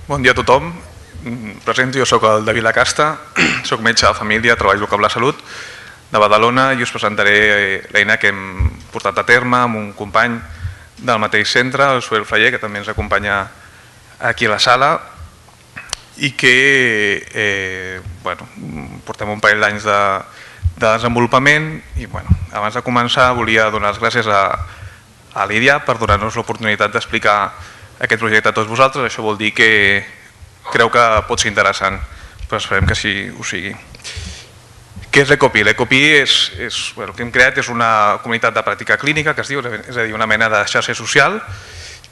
Bon dia a tothom. Presento, jo soc el David Lacasta, soc metge de família, treballo al Cap de la Salut de Badalona i us presentaré l'eina que hem portat a terme amb un company del mateix centre, el Suel Faller, que també ens acompanya aquí a la sala i que portem un parell d'anys de desenvolupament i abans de començar volia donar les gràcies a l'IDIA per donar-nos l'oportunitat d'explicar aquest projecte a tots vosaltres. Això vol dir que creu que pot ser interessant, però esperem que així ho sigui. Què és l'Ecopi? L'Ecopi el que hem creat és una comunitat de pràctica clínica, que es diu, és a dir, una mena de xarxa social,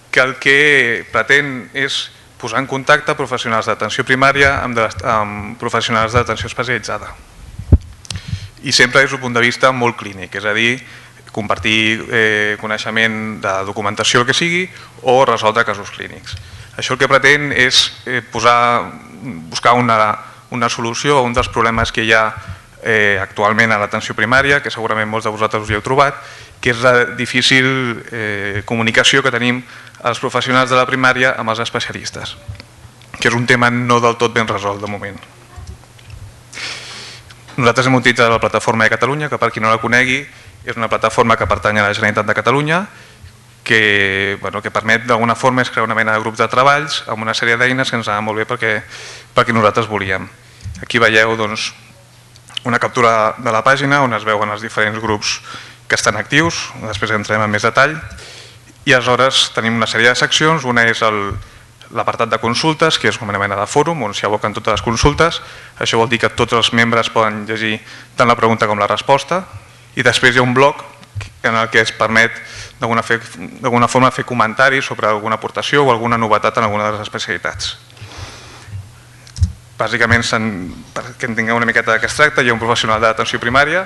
que el que pretén és posar en contacte professionals d'atenció primària amb professionals d'atenció especialitzada. I sempre des d'un punt de vista molt clínic, és a dir, compartir coneixement de documentació, el que sigui, o resoldre casos clínics. Això el que pretén és buscar una solució a un dels problemes que hi ha actualment a l'atenció primària, que segurament molts de vosaltres us hi heu trobat, que és la difícil comunicació que tenim els professionals de la primària amb els especialistes, que és un tema no del tot ben resolt de moment. Nosaltres hem utilitzat la plataforma de Catalunya, que per qui no la conegui és una plataforma que pertany a la Generalitat de Catalunya, que permet d'alguna forma és crear una mena de grups de treballs amb una sèrie d'eines que ens anaven molt bé perquè nosaltres volíem. Aquí veieu una captura de la pàgina on es veuen els diferents grups que estan actius, després entrem en més detall, i aleshores tenim una sèrie de seccions. Una és l'apartat de consultes, que és una mena de fòrum on s'hi aboquen totes les consultes. Això vol dir que tots els membres poden llegir tant la pregunta com la resposta, i després hi ha un bloc en el que es permet d'alguna forma fer comentaris sobre alguna aportació o alguna novetat en alguna de les especialitats. Bàsicament, perquè en tingueu una miqueta de què es tracta, hi ha un professional d'atenció primària,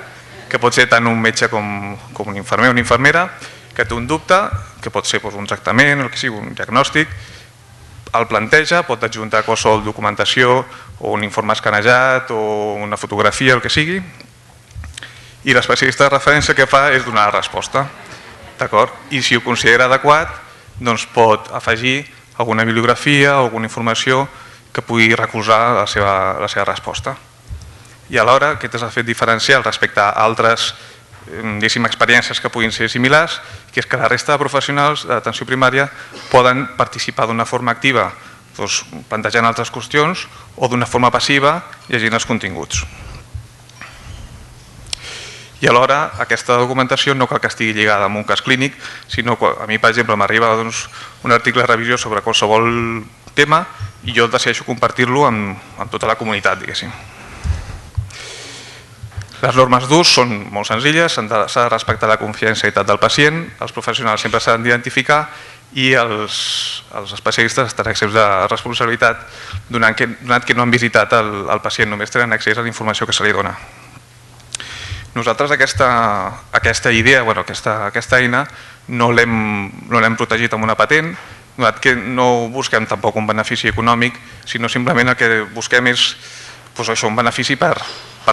que pot ser tant un metge com un infermer o una infermera, que té un dubte, que pot ser un tractament o el que sigui, un diagnòstic, el planteja, pot adjuntar qualsevol documentació o un informe escanejat o una fotografia, el que sigui, i l'especialista de referència que fa és donar la resposta. I si ho considera adequat, pot afegir alguna bibliografia o alguna informació que pugui recolzar la seva resposta. I alhora aquest és el fet diferencial respecte a altres experiències que puguin ser similars, que és que la resta de professionals d'atenció primària poden participar d'una forma activa plantejant altres qüestions o d'una forma passiva llegint els continguts. I alhora aquesta documentació no cal que estigui lligada a un cas clínic, sinó que a mi, per exemple, m'arriba un article de revisió sobre qualsevol tema i jo decideixo compartir-lo amb tota la comunitat, diguéssim. Les normes d'ús són molt senzilles, s'ha de respectar la confidencialitat del pacient, els professionals sempre s'han d'identificar i els especialistes estan exempts de responsabilitat donat que no han visitat el pacient, només tenen accés a la informació que se li dona. Nosaltres aquesta idea, aquesta eina, no l'hem protegit amb una patent, donat que no busquem tampoc un benefici econòmic, sinó simplement el que busquem és un benefici per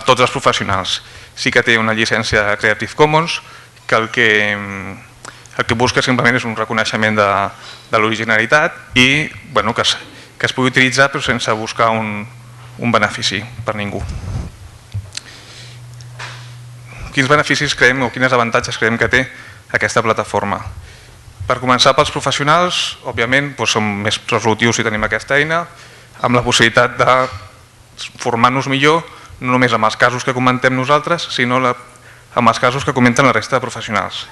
tots els professionals. Sí que té una llicència Creative Commons, que el que busca simplement és un reconeixement de l'originalitat i que es pugui utilitzar però sense buscar un benefici per ningú. Quins beneficis creiem o quins avantatges creiem que té aquesta plataforma? Per començar, pels professionals, òbviament, som més resolutius si tenim aquesta eina, amb la possibilitat de formar-nos millor, no només amb els casos que comentem nosaltres, sinó amb els casos que comenten la resta de professionals.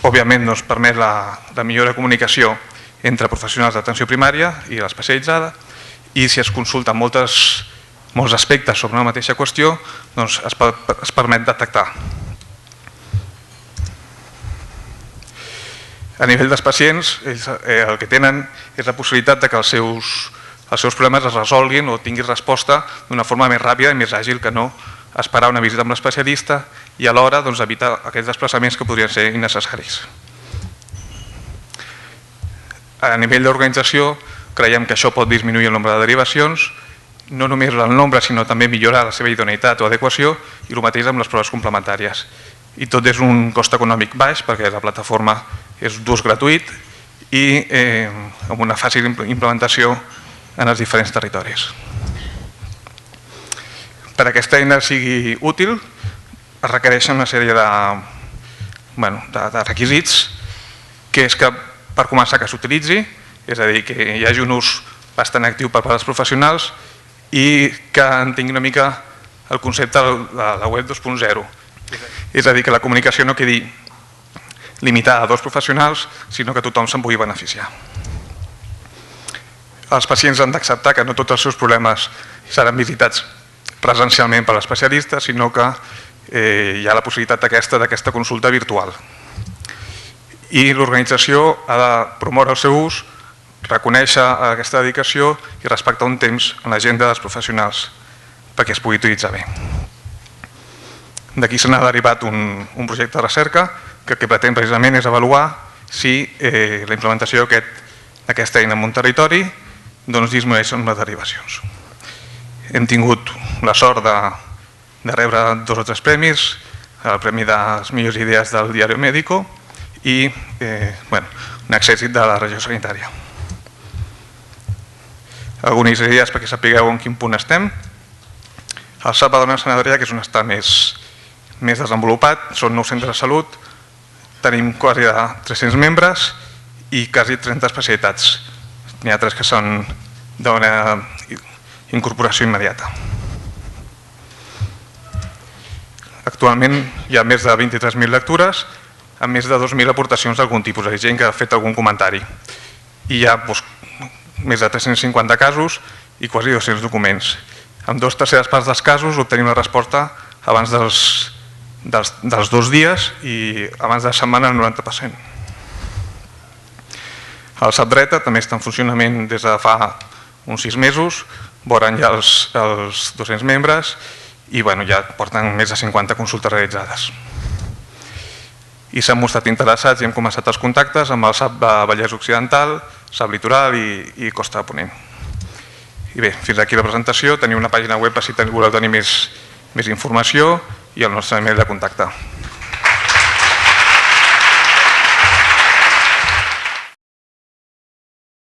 Òbviament, permet la millora de comunicació entre professionals d'atenció primària i l'especialitzada, i si es consulten molts aspectes sobre una mateixa qüestió, es permet detectar. A nivell dels pacients, el que tenen és la possibilitat que els seus problemes es resolguin o tinguin resposta d'una forma més ràpida i més àgil que no esperar una visita amb l'especialista i alhora evitar aquests desplaçaments que podrien ser innecessaris. A nivell d'organització, creiem que això pot disminuir el nombre de derivacions, no només el nombre, sinó també millorar la seva idoneïtat o adequació, i el mateix amb les proves complementàries. I tot és un cost econòmic baix perquè la plataforma és d'ús gratuït i amb una fàcil implementació en els diferents territoris. Per a aquesta eina sigui útil es requereixen una sèrie de requisits, que és que per començar que s'utilitzi, és a dir, que hi hagi un ús bastant actiu per part dels professionals i que entengui una mica el concepte de la web 2.0. És a dir, que la comunicació no quedi limitada a 2 professionals, sinó que tothom se'n pugui beneficiar. Els pacients han d'acceptar que no tots els seus problemes seran visitats presencialment per l'especialista, sinó que hi ha la possibilitat d'aquesta consulta virtual. I l'organització ha de promoure el seu ús, reconèixer aquesta dedicació i respectar un temps en l'agenda dels professionals perquè es pugui utilitzar bé. D'aquí se n'ha derivat un projecte de recerca que el que pretén precisament és avaluar si la implementació d'aquesta eina en un territori disminueix les derivacions. Hem tingut la sort de rebre 2 o 3 premis, el Premi de les millors idees del Diario Médico i un èxit de la regió sanitària. Algunes idees perquè sapigueu en quin punt estem. El SAP Badalona Sant Adrià, que és un estat més desenvolupat, són 9 centres de salut, tenim quasi 300 membres i quasi 30 especialitats. N'hi ha 3 que són d'una incorporació immediata. Actualment hi ha més de 23.000 lectures amb més de 2.000 aportacions d'algun tipus, hi ha gent que ha fet algun comentari. I hi ha més de 350 casos i quasi 200 documents. En 2/3 parts dels casos obtenim la resposta abans dels 2 dies i abans de la setmana el 90%. El SAP Dreta també està en funcionament des de fa uns 6 mesos, veuran ja els 200 membres i ja porten més de 50 consultes realitzades. I s'han mostrat interessats i hem començat els contactes amb el SAP de Vallès Occidental, SAP Litoral i Costa de Ponent. I bé, fins aquí la presentació. Teniu una pàgina web si voleu tenir més informació i el nostre email de contacte.